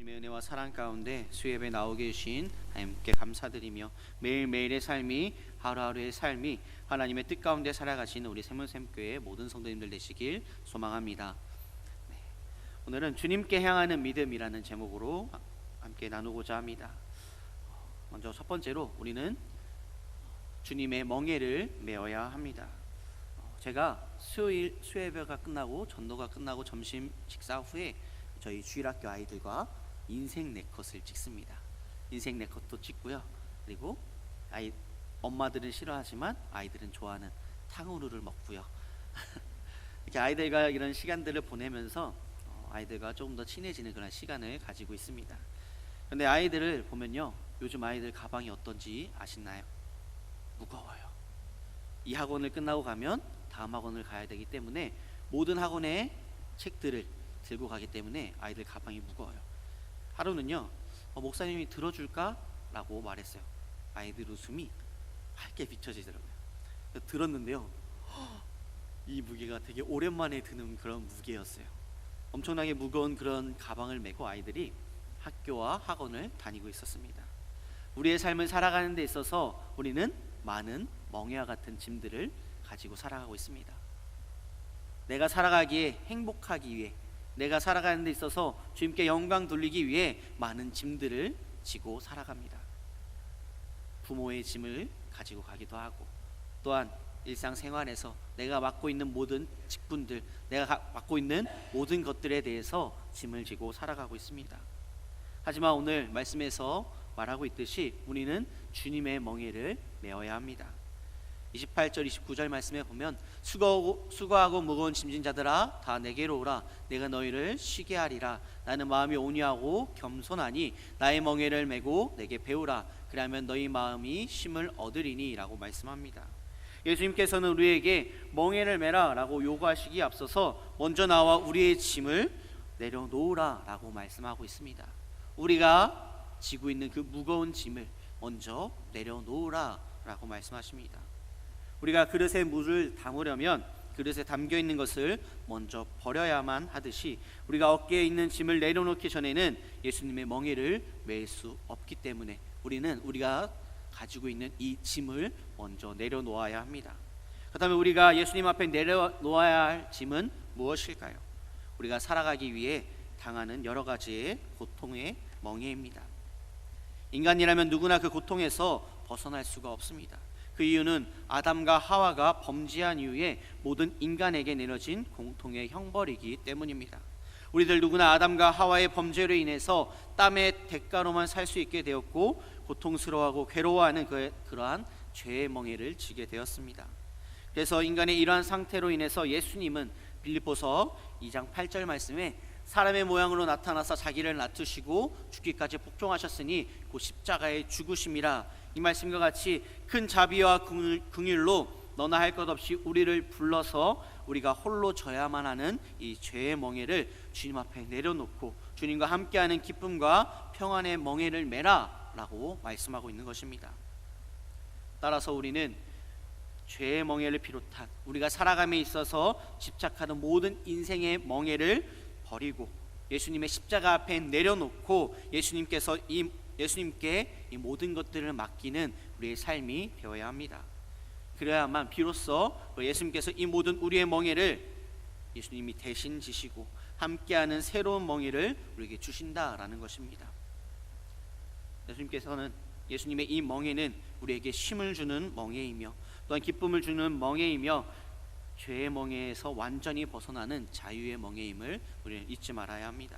주님의 은혜와 사랑 가운데 수예배 나오게 해주신 하나님께 감사드리며 매일매일의 삶이 하루하루의 삶이 하나님의 뜻 가운데 살아가시는 우리 세문샘교회 모든 성도님들 되시길 소망합니다. 오늘은 주님께 향하는 믿음이라는 제목으로 함께 나누고자 합니다. 먼저 첫 번째로 우리는 주님의 멍에를 메어야 합니다. 제가 수요일 수예배가 끝나고 전도가 끝나고 점심 식사 후에 저희 주일학교 아이들과 인생 네컷을 찍습니다. 인생 네컷도 찍고요. 그리고 엄마들은 싫어하지만 아이들은 좋아하는 탕후루를 먹고요. 이렇게 아이들과 이런 시간들을 보내면서 아이들과 조금 더 친해지는 그런 시간을 가지고 있습니다. 그런데 아이들을 보면요, 요즘 아이들 가방이 어떤지 아시나요? 무거워요. 이 학원을 끝나고 가면 다음 학원을 가야 되기 때문에 모든 학원의 책들을 들고 가기 때문에 아이들 가방이 무거워요. 하루는요, 목사님이 들어줄까? 라고 말했어요. 아이들 웃음이 밝게 비춰지더라고요. 들었는데요, 이 무게가 되게 오랜만에 드는 그런 무게였어요. 엄청나게 무거운 그런 가방을 메고 아이들이 학교와 학원을 다니고 있었습니다. 우리의 삶을 살아가는 데 있어서 우리는 많은 멍에와 같은 짐들을 가지고 살아가고 있습니다. 내가 살아가기에, 행복하기 위해, 내가 살아가는 데 있어서 주님께 영광 돌리기 위해 많은 짐들을 지고 살아갑니다. 부모의 짐을 가지고 가기도 하고, 또한 일상생활에서 내가 맡고 있는 모든 직분들, 내가 맡고 있는 모든 것들에 대해서 짐을 지고 살아가고 있습니다. 하지만 오늘 말씀에서 말하고 있듯이 우리는 주님의 멍에를 메어야 합니다. 28절 29절 말씀에 보면 수고하고 무거운 짐진 자들아 다 내게로 오라. 내가 너희를 쉬게 하리라. 나는 마음이 온유하고 겸손하니 나의 멍에를 메고 내게 배우라. 그러면 너희 마음이 쉼을 얻으리니 라고 말씀합니다. 예수님께서는 우리에게 멍에를 메라 라고 요구하시기에 앞서서 먼저 나와 우리의 짐을 내려놓으라 라고 말씀하고 있습니다. 우리가 지고 있는 그 무거운 짐을 먼저 내려놓으라 라고 말씀하십니다. 우리가 그릇에 물을 담으려면 그릇에 담겨있는 것을 먼저 버려야만 하듯이 우리가 어깨에 있는 짐을 내려놓기 전에는 예수님의 멍에를 맬 수 없기 때문에 우리가 가지고 있는 이 짐을 먼저 내려놓아야 합니다. 그렇다면 우리가 예수님 앞에 내려놓아야 할 짐은 무엇일까요? 우리가 살아가기 위해 당하는 여러 가지의 고통의 멍에입니다. 인간이라면 누구나 그 고통에서 벗어날 수가 없습니다. 그 이유는 아담과 하와가 범죄한 이후에 모든 인간에게 내려진 공통의 형벌이기 때문입니다. 우리들 누구나 아담과 하와의 범죄로 인해서 땀의 대가로만 살 수 있게 되었고 고통스러워하고 괴로워하는 그러한 죄의 멍에를 지게 되었습니다. 그래서 인간의 이러한 상태로 인해서 예수님은 빌립보서 2장 8절 말씀에 사람의 모양으로 나타나서 자기를 낮추시고 죽기까지 복종하셨으니 곧 십자가에 죽으심이라. 이 말씀과 같이 큰 자비와 긍휼로 너나 할 것 없이 우리를 불러서 우리가 홀로 져야만 하는 이 죄의 멍에를 주님 앞에 내려놓고 주님과 함께하는 기쁨과 평안의 멍에를 메라 라고 말씀하고 있는 것입니다. 따라서 우리는 죄의 멍에를 비롯한 우리가 살아감에 있어서 집착하는 모든 인생의 멍에를 버리고 예수님의 십자가 앞에 내려놓고 예수님께 이 모든 것들을 맡기는 우리의 삶이 되어야 합니다. 그래야만 비로소 예수님께서 이 모든 우리의 멍에를 예수님이 대신 지시고 함께하는 새로운 멍에를 우리에게 주신다라는 것입니다. 예수님의 이 멍에는 우리에게 쉼을 주는 멍에이며 또한 기쁨을 주는 멍에이며 죄의 멍에에서 완전히 벗어나는 자유의 멍에임을 우리는 잊지 말아야 합니다.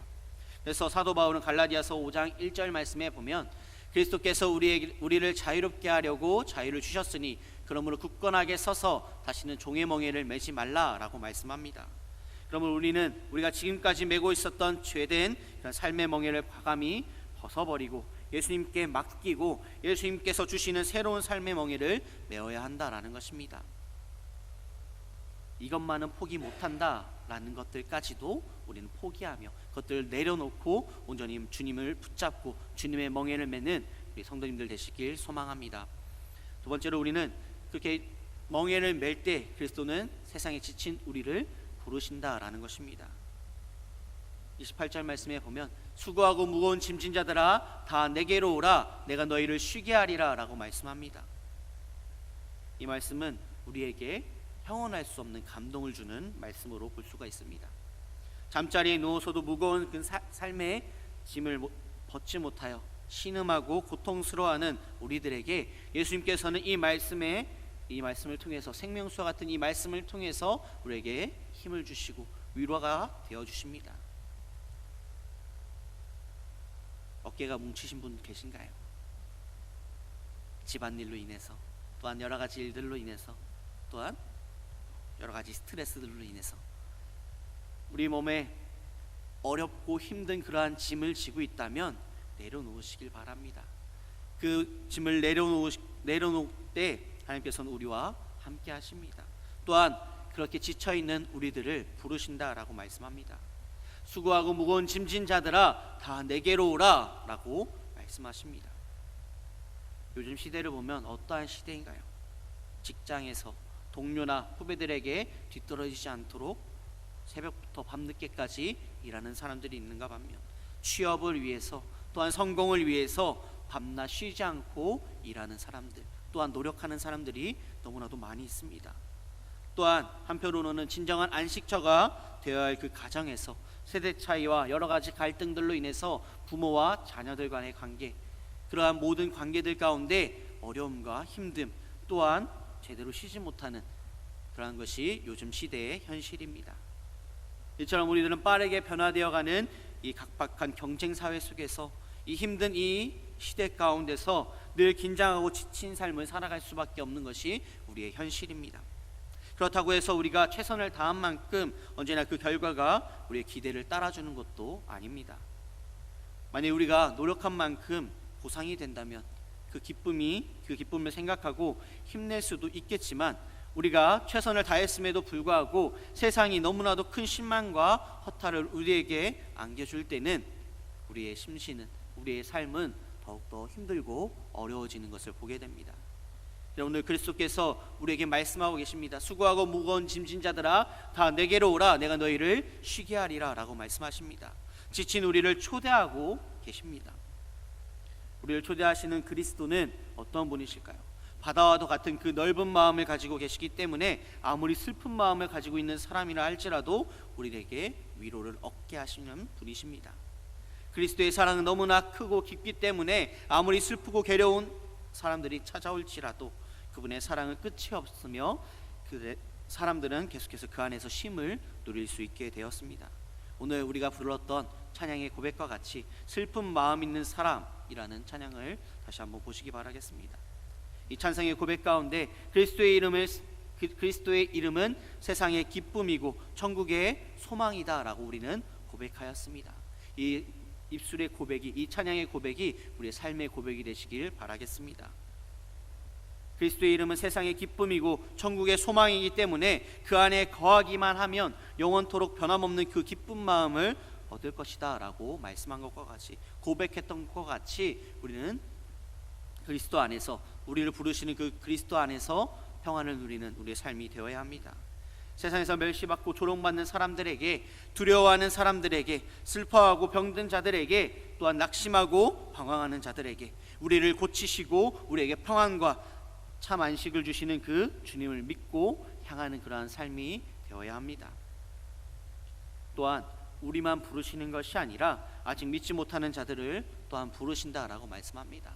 그래서 사도 바울은 갈라디아서 5장 1절 말씀에 보면 그리스도께서 우리를 자유롭게 하려고 자유를 주셨으니 그러므로 굳건하게 서서 다시는 종의 멍에를 매지 말라라고 말씀합니다. 그러므로 우리가 지금까지 메고 있었던 죄된 그런 삶의 멍에를 과감히 벗어버리고 예수님께 맡기고 예수님께서 주시는 새로운 삶의 멍에를 메어야 한다라는 것입니다. 이것만은 포기 못한다라는 것들까지도 우리는 포기하며 그것들을 내려놓고 온전히 주님을 붙잡고 주님의 멍에를 메는 우리 성도님들 되시길 소망합니다. 두 번째로 우리는 그렇게 멍에를 맬 때 그리스도는 세상에 지친 우리를 부르신다라는 것입니다. 28절 말씀에 보면 수고하고 무거운 짐진 자들아 다 내게로 오라 내가 너희를 쉬게 하리라 라고 말씀합니다. 이 말씀은 우리에게 형언할 수 없는 감동을 주는 말씀으로 볼 수가 있습니다. 잠자리에 누워서도 무거운 그 삶의 짐을 벗지 못하여 신음하고 고통스러워하는 우리들에게 예수님께서는 이 말씀을 통해서 생명수와 같은 이 말씀을 통해서 우리에게 힘을 주시고 위로가 되어 주십니다. 어깨가 뭉치신 분 계신가요? 집안일로 인해서, 또한 여러 가지 일들로 인해서, 또한 여러 가지 스트레스들로 인해서 우리 몸에 어렵고 힘든 그러한 짐을 지고 있다면 내려놓으시길 바랍니다. 그 짐을 내려놓을 때 하나님께서는 우리와 함께 하십니다. 또한 그렇게 지쳐있는 우리들을 부르신다라고 말씀합니다. 수고하고 무거운 짐진 자들아 다 내게로 오라 라고 말씀하십니다. 요즘 시대를 보면 어떠한 시대인가요? 직장에서 동료나 후배들에게 뒤떨어지지 않도록 새벽부터 밤늦게까지 일하는 사람들이 있는가 반면 취업을 위해서 또한 성공을 위해서 밤낮 쉬지 않고 일하는 사람들, 또한 노력하는 사람들이 너무나도 많이 있습니다. 또한 한편으로는 진정한 안식처가 되어야 할 그 가정에서 세대 차이와 여러 가지 갈등들로 인해서 부모와 자녀들 간의 관계, 그러한 모든 관계들 가운데 어려움과 힘듦, 또한 제대로 쉬지 못하는 그러한 것이 요즘 시대의 현실입니다. 이처럼 우리들은 빠르게 변화되어가는 이 각박한 경쟁 사회 속에서 이 힘든 이 시대 가운데서 늘 긴장하고 지친 삶을 살아갈 수밖에 없는 것이 우리의 현실입니다. 그렇다고 해서 우리가 최선을 다한 만큼 언제나 그 결과가 우리의 기대를 따라주는 것도 아닙니다. 만약 우리가 노력한 만큼 보상이 된다면 그 기쁨을 생각하고 힘낼 수도 있겠지만 우리가 최선을 다했음에도 불구하고 세상이 너무나도 큰 실망과 허탈을 우리에게 안겨줄 때는 우리의 심신은, 우리의 삶은 더욱더 힘들고 어려워지는 것을 보게 됩니다. 오늘 그리스도께서 우리에게 말씀하고 계십니다. 수고하고 무거운 짐진 자들아 다 내게로 오라 내가 너희를 쉬게 하리라 라고 말씀하십니다. 지친 우리를 초대하고 계십니다. 우리를 초대하시는 그리스도는 어떤 분이실까요? 바다와도 같은 그 넓은 마음을 가지고 계시기 때문에 아무리 슬픈 마음을 가지고 있는 사람이라 할지라도 우리에게 위로를 얻게 하시는 분이십니다. 그리스도의 사랑은 너무나 크고 깊기 때문에 아무리 슬프고 괴로운 사람들이 찾아올지라도 그분의 사랑은 끝이 없으며 그 사람들은 계속해서 그 안에서 쉼을 누릴 수 있게 되었습니다. 오늘 우리가 불렀던 찬양의 고백과 같이 슬픈 마음 있는 사람이라는 찬양을 다시 한번 보시기 바라겠습니다. 이 찬송의 고백 가운데 그리스도의 이름은 세상의 기쁨이고 천국의 소망이다 라고 우리는 고백하였습니다. 이 입술의 고백이, 이 찬양의 고백이 우리의 삶의 고백이 되시길 바라겠습니다. 그리스도의 이름은 세상의 기쁨이고 천국의 소망이기 때문에 그 안에 거하기만 하면 영원토록 변함없는 그 기쁜 마음을 얻을 것이다 라고 말씀한 것과 같이, 고백했던 것과 같이 우리는 그리스도 안에서, 우리를 부르시는 그 그리스도 안에서 평안을 누리는 우리의 삶이 되어야 합니다. 세상에서 멸시받고 조롱받는 사람들에게, 두려워하는 사람들에게, 슬퍼하고 병든 자들에게, 또한 낙심하고 방황하는 자들에게 우리를 고치시고 우리에게 평안과 참 안식을 주시는 그 주님을 믿고 향하는 그러한 삶이 되어야 합니다. 또한 우리만 부르시는 것이 아니라 아직 믿지 못하는 자들을 또한 부르신다라고 말씀합니다.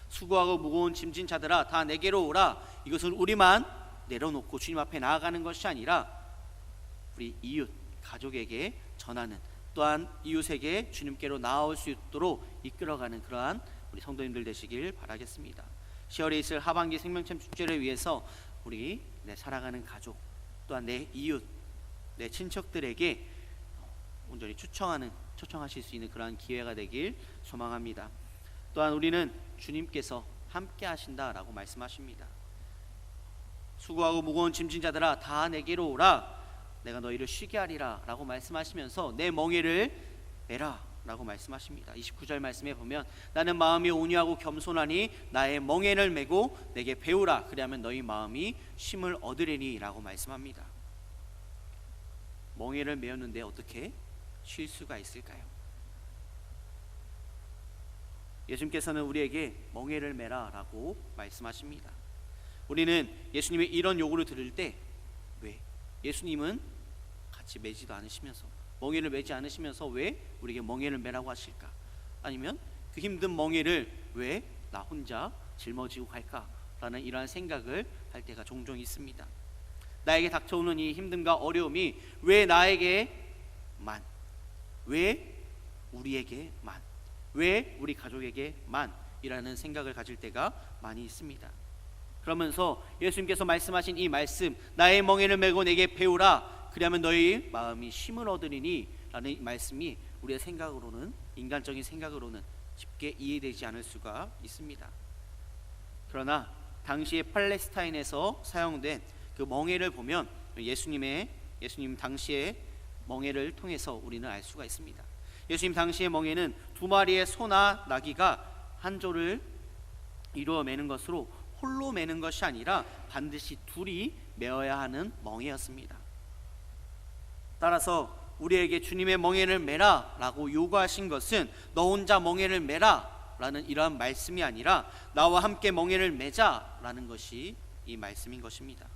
수고하고 무거운 짐진 자들아 다 내게로 오라. 이것은 우리만 내려놓고 주님 앞에 나아가는 것이 아니라 우리 이웃, 가족에게 전하는, 또한 이웃에게 주님께로 나아올 수 있도록 이끌어가는 그러한 우리 성도님들 되시길 바라겠습니다. 10월에 있을 하반기 생명참 축제를 위해서 우리 내 살아가는 가족, 또한 내 이웃, 내 친척들에게 온전히 초청하실 수 있는 그러한 기회가 되길 소망합니다. 또한 우리는 주님께서 함께 하신다라고 말씀하십니다. 수고하고 무거운 짐진 자들아 다 내게로 오라 내가 너희를 쉬게 하리라 라고 말씀하시면서 내 멍에를 메라 라고 말씀하십니다. 29절 말씀에 보면 나는 마음이 온유하고 겸손하니 나의 멍에를 메고 내게 배우라 그리하면 너희 마음이 쉼을 얻으리니 라고 말씀합니다. 멍에를 메었는데 어떻게 쉴 수가 있을까요? 예수님께서는 우리에게 멍에를 매라라고 말씀하십니다. 우리는 예수님의 이런 요구를 들을 때 왜 예수님은 같이 매지도 않으시면서 멍에를 매지 않으시면서 왜 우리에게 멍에를 매라고 하실까? 아니면 그 힘든 멍에를 왜 나 혼자 짊어지고 갈까라는 이러한 생각을 할 때가 종종 있습니다. 나에게 닥쳐오는 이 힘듦과 어려움이 왜 나에게만, 왜 우리에게만, 왜 우리 가족에게만 이라는 생각을 가질 때가 많이 있습니다. 그러면서 예수님께서 말씀하신 이 말씀, 나의 멍에를 메고 내게 배우라, 그리하면 너희 마음이 쉼을 얻으리니 라는 이 말씀이 우리의 생각으로는, 인간적인 생각으로는 쉽게 이해되지 않을 수가 있습니다. 그러나 당시에 팔레스타인에서 사용된 그 멍에를 보면 예수님 당시의 멍에를 통해서 우리는 알 수가 있습니다. 예수님 당시의 멍에는 두 마리의 소나 나귀가 한 조를 이루어 매는 것으로 홀로 매는 것이 아니라 반드시 둘이 메어야 하는 멍에였습니다. 따라서 우리에게 주님의 멍에를 매라 라고 요구하신 것은 너 혼자 멍에를 매라 라는 이러한 말씀이 아니라 나와 함께 멍에를 매자 라는 것이 이 말씀인 것입니다.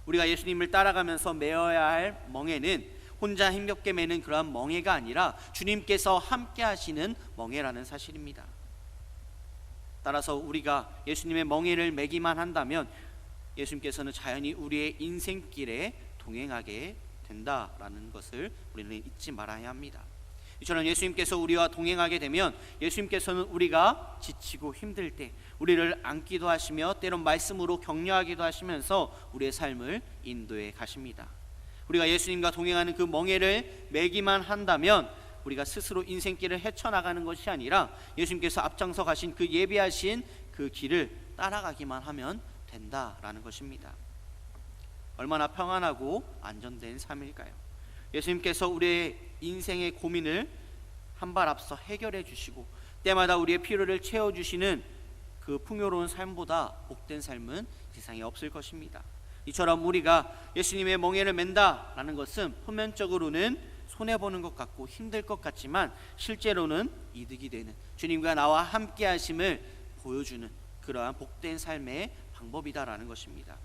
우리가 예수님을 따라가면서 메어야 할 멍에는 혼자 힘겹게 매는 그러한 멍에가 아니라 주님께서 함께 하시는 멍에라는 사실입니다. 따라서 우리가 예수님의 멍에를 매기만 한다면 예수님께서는 자연히 우리의 인생길에 동행하게 된다라는 것을 우리는 잊지 말아야 합니다. 이처럼 예수님께서 우리와 동행하게 되면 예수님께서는 우리가 지치고 힘들 때 우리를 안기도 하시며 때론 말씀으로 격려하기도 하시면서 우리의 삶을 인도해 가십니다. 우리가 예수님과 동행하는 그 멍에를 매기만 한다면 우리가 스스로 인생길을 헤쳐나가는 것이 아니라 예수님께서 앞장서 가신 그 예비하신 그 길을 따라가기만 하면 된다라는 것입니다. 얼마나 평안하고 안전된 삶일까요? 예수님께서 우리의 인생의 고민을 한 발 앞서 해결해 주시고 때마다 우리의 필요를 채워주시는 그 풍요로운 삶보다 복된 삶은 세상에 없을 것입니다. 이처럼 우리가 예수님의 멍에를 맨다라는 것은 표면적으로는 손해보는 것 같고 힘들 것 같지만 실제로는 이득이 되는, 주님과 나와 함께 하심을 보여주는 그러한 복된 삶의 방법이다라는 것입니다.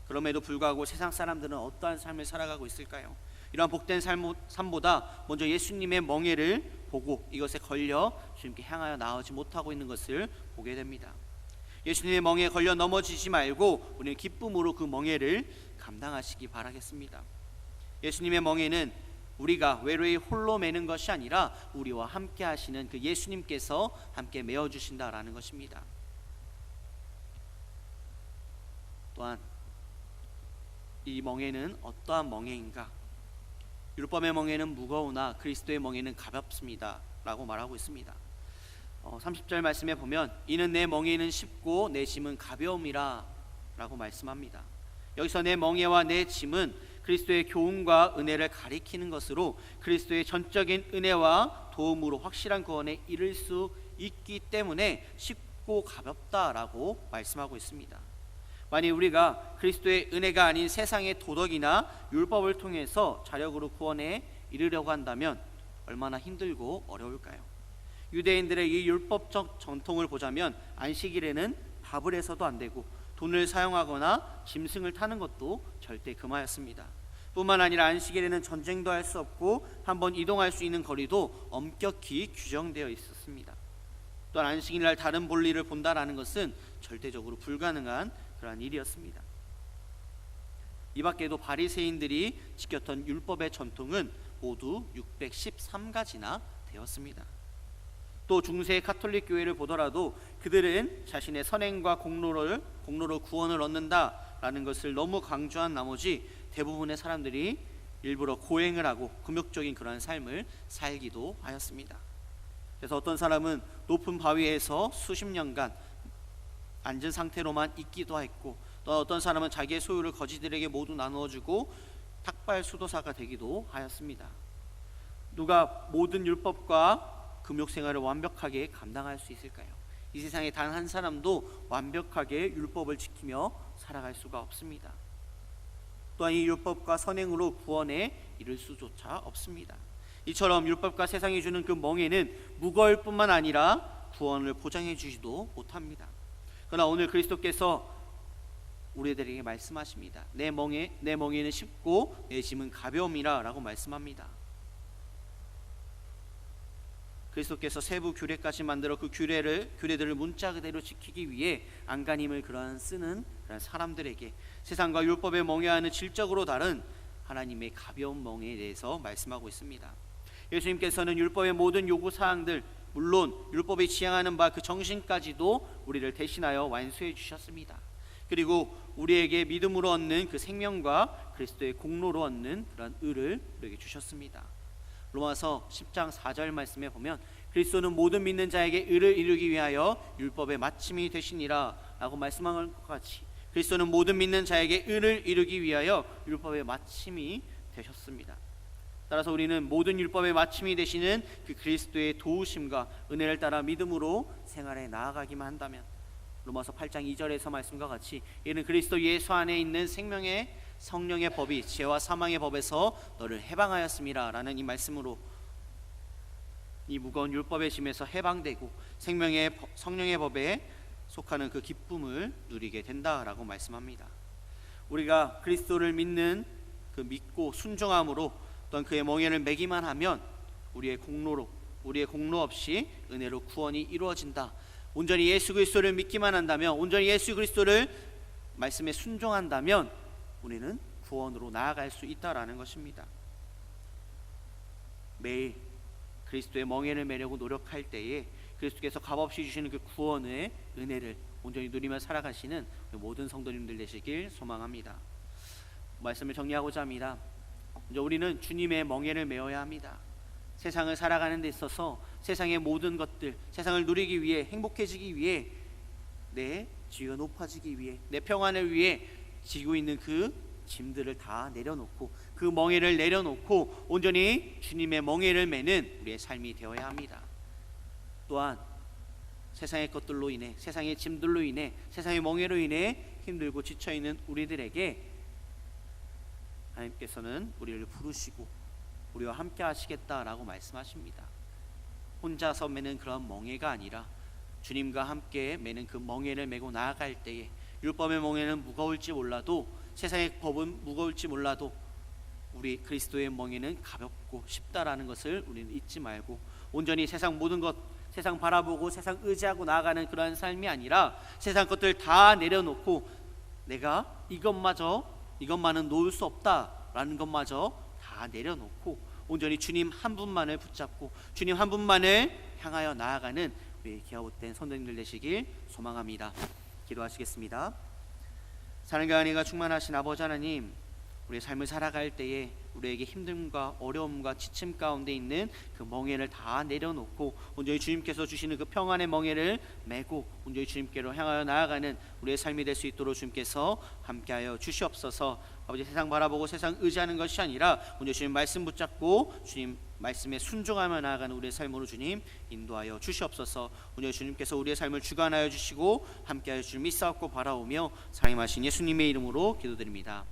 그럼에도 불구하고 세상 사람들은 어떠한 삶을 살아가고 있을까요? 이러한 복된 삶보다 먼저 예수님의 멍에를 보고 이것에 걸려 주님께 향하여 나아오지 못하고 있는 것을 보게 됩니다. 예수님의 멍에에 걸려 넘어지지 말고 우리는 기쁨으로 그 멍에를 감당하시기 바라겠습니다. 예수님의 멍에는 우리가 외로이 홀로 매는 것이 아니라 우리와 함께 하시는 그 예수님께서 함께 메어주신다라는 것입니다. 또한 이 멍에는 어떠한 멍에인가? 율법의 멍에는 무거우나 그리스도의 멍에는 가볍습니다 라고 말하고 있습니다. 30절 말씀에 보면 이는 내 멍에는 쉽고 내 짐은 가벼움이라 라고 말씀합니다. 여기서 내 멍에와 내 짐은 그리스도의 교훈과 은혜를 가리키는 것으로 그리스도의 전적인 은혜와 도움으로 확실한 구원에 이를 수 있기 때문에 쉽고 가볍다라고 말씀하고 있습니다. 만약 우리가 그리스도의 은혜가 아닌 세상의 도덕이나 율법을 통해서 자력으로 구원에 이르려고 한다면 얼마나 힘들고 어려울까요? 유대인들의 이 율법적 전통을 보자면 안식일에는 밥을 해서도 안 되고 돈을 사용하거나 짐승을 타는 것도 절대 금하였습니다. 뿐만 아니라 안식일에는 전쟁도 할 수 없고 한번 이동할 수 있는 거리도 엄격히 규정되어 있었습니다. 또한 안식일날 다른 볼일을 본다라는 것은 절대적으로 불가능한 그러한 일이었습니다. 이 밖에도 바리새인들이 지켰던 율법의 전통은 모두 613가지나 되었습니다. 또 중세 가톨릭 교회를 보더라도 그들은 자신의 선행과 공로로 구원을 얻는다라는 것을 너무 강조한 나머지 대부분의 사람들이 일부러 고행을 하고 금욕적인 그런 삶을 살기도 하였습니다. 그래서 어떤 사람은 높은 바위에서 수십 년간 앉은 상태로만 있기도 했고, 또 어떤 사람은 자기의 소유를 거지들에게 모두 나누어주고 탁발 수도사가 되기도 하였습니다. 누가 모든 율법과 금욕 생활을 완벽하게 감당할 수 있을까요? 이 세상에 단 한 사람도 완벽하게 율법을 지키며 살아갈 수가 없습니다. 또한 이 율법과 선행으로 구원에 이를 수조차 없습니다. 이처럼 율법과 세상이 주는 그 멍에는 무거울 뿐만 아니라 구원을 보장해 주지도 못합니다. 그러나 오늘 그리스도께서 우리들에게 말씀하십니다. 내 멍에는 쉽고 내 짐은 가벼움이라 라고 말씀합니다. 그리스도께서 세부 규례까지 만들어 그 규례들을 문자 그대로 지키기 위해 안간힘을 쓰는 그런 사람들에게 세상과 율법의 멍에와는 질적으로 다른 하나님의 가벼운 멍에 대해서 말씀하고 있습니다. 예수님께서는 율법의 모든 요구 사항들, 물론 율법이 지향하는 바 그 정신까지도 우리를 대신하여 완수해 주셨습니다. 그리고 우리에게 믿음으로 얻는 그 생명과 그리스도의 공로로 얻는 그런 의를 우리에게 주셨습니다. 로마서 10장 4절 말씀에 보면 그리스도는 모든 믿는 자에게 의를 이루기 위하여 율법의 마침이 되시니라 라고 말씀한 것 같이 그리스도는 모든 믿는 자에게 의를 이루기 위하여 율법의 마침이 되셨습니다. 따라서 우리는 모든 율법의 마침이 되시는 그 그리스도의 도우심과 은혜를 따라 믿음으로 생활에 나아가기만 한다면 로마서 8장 2절에서 말씀과 같이 이는 그리스도 예수 안에 있는 생명의 성령의 법이 죄와 사망의 법에서 너를 해방하였음이라 라는 이 말씀으로 이 무거운 율법의 짐에서 해방되고 성령의 법에 속하는 그 기쁨을 누리게 된다라고 말씀합니다. 우리가 그리스도를 믿고 순종함으로 또한 그의 멍에를 매기만 하면 우리의 공로 없이 은혜로 구원이 이루어진다. 온전히 예수 그리스도를 믿기만 한다면, 온전히 예수 그리스도를 말씀에 순종한다면 우리는 구원으로 나아갈 수 있다라는 것입니다. 매일 그리스도의 멍에를 매려고 노력할 때에 그리스도께서 값없이 주시는 그 구원의 은혜를 온전히 누리며 살아가시는 모든 성도님들 되시길 소망합니다. 말씀을 정리하고자 합니다. 이제 우리는 주님의 멍에를 메어야 합니다. 세상을 살아가는 데 있어서 세상의 모든 것들, 세상을 누리기 위해, 행복해지기 위해, 내 지위가 높아지기 위해, 내 평안을 위해 지고 있는 그 짐들을 다 내려놓고 그 멍에를 내려놓고 온전히 주님의 멍에를 매는 우리의 삶이 되어야 합니다. 또한 세상의 것들로 인해, 세상의 짐들로 인해, 세상의 멍에로 인해 힘들고 지쳐있는 우리들에게 하나님께서는 우리를 부르시고 우리와 함께 하시겠다라고 말씀하십니다. 혼자서 매는 그런 멍에가 아니라 주님과 함께 매는 그 멍에를 메고 나아갈 때에 율법의 멍에는 무거울지 몰라도, 세상의 법은 무거울지 몰라도 우리 그리스도의 멍에는 가볍고 쉽다라는 것을 우리는 잊지 말고 온전히 세상 모든 것, 세상 바라보고 세상 의지하고 나아가는 그러한 삶이 아니라 세상 것들 다 내려놓고 내가 이것만은 놓을 수 없다라는 것마저 다 내려놓고 온전히 주님 한 분만을 붙잡고 주님 한 분만을 향하여 나아가는 우리 기아못된 성도님들 되시길 소망합니다. 기도하시겠습니다. 사랑과 은혜가 충만하신 아버지 하나님, 우리의 삶을 살아갈 때에 우리에게 힘듦과 어려움과 지침 가운데 있는 그 멍에를 다 내려놓고 온전히 주님께서 주시는 그 평안의 멍에를 메고 온전히 주님께로 향하여 나아가는 우리의 삶이 될 수 있도록 주님께서 함께하여 주시옵소서. 아버지, 세상 바라보고 세상 의지하는 것이 아니라 온전히 주님 말씀 붙잡고 주님 말씀에 순종하며 나아가는 우리의 삶으로 주님 인도하여 주시옵소서. 오늘 주님께서 우리의 삶을 주관하여 주시고 함께하여 주님 믿사옵고 바라오며 사랑하신 예수님의 이름으로 기도드립니다.